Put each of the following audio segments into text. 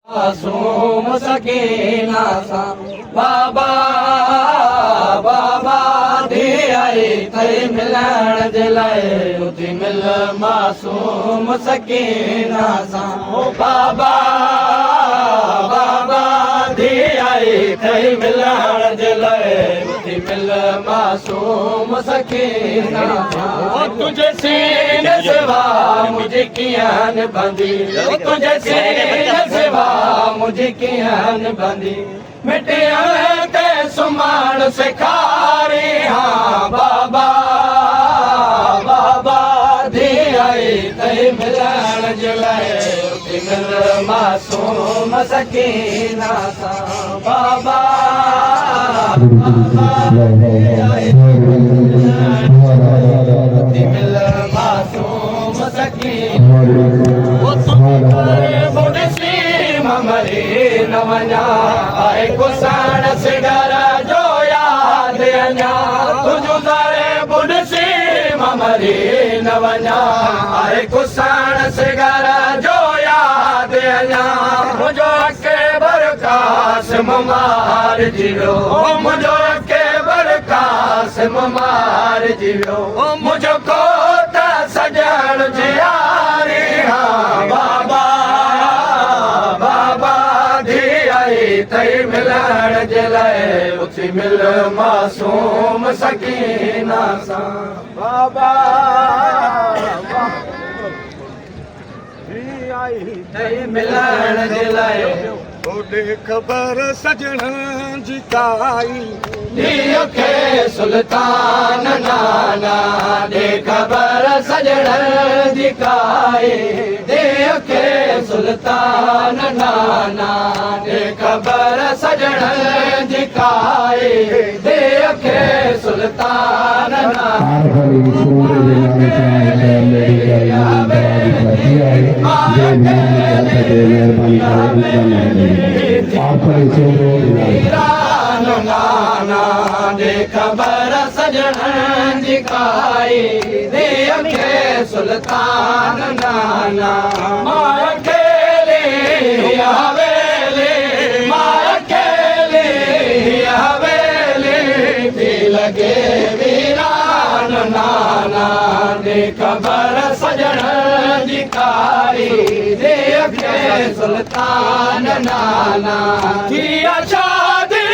मासूम सकीना सा बाबा बाबा धी आई थई मिलण जे लाइ उथी मिल मासूम सकीना सा बाबा बाबा धी आई थई मिलण जे लाइ उथी मिल मासूम सकीना सा तुझे सीने सिवा मुझे कियां बंदी तुझे सीने सिवा मुझे कियां बंदी मिटिया ते सुमाण सेखारी हाँ बाबा बाबा धी आई तई मिलण जे लाइ उथी मिल मासूम सकीना सा बाबा उथी मिल मासूम सकीना मरी न वञा आहे गुसाण सिगर जो याद अञा तुझो दरे बुॾसी मरी न वञा आहे गुसाण सिगर जो याद अञा मुंहिंजो के बरकास मार जीरो मुंहिंजो के बरकास मार जीरो मुंहिंजो कोट सजण जी यारी हाँ बाबा तई मिलण जे लाइ उथी मिल मासूम सकीना सा बाबा तई मिलण जे लाइ ओॾे ख़बर सजण जी काई धीअ खे सुल्तान नाना ॾे ख़बर सजण जी काई धीअ खे सुल्तान नाना ॾे ख़बर सजण जी काई धीअ खे सुल्तान नाना ॾे ख़बर सजण जी काई धीअ खे सुल्तान नाना मां अकेली हवेली मां अकेली हवेली थी लॻे वीरान नाना ॾे ख़बर सजण जी काई धीअ खे सुल्तान नाना थी शादी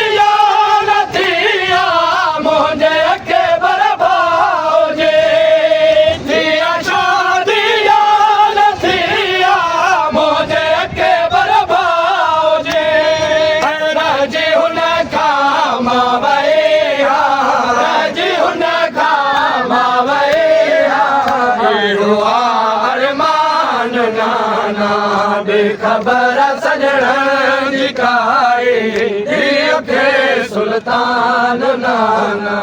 ख़बर सजण जी काई धीअ खे सुल्तान नाना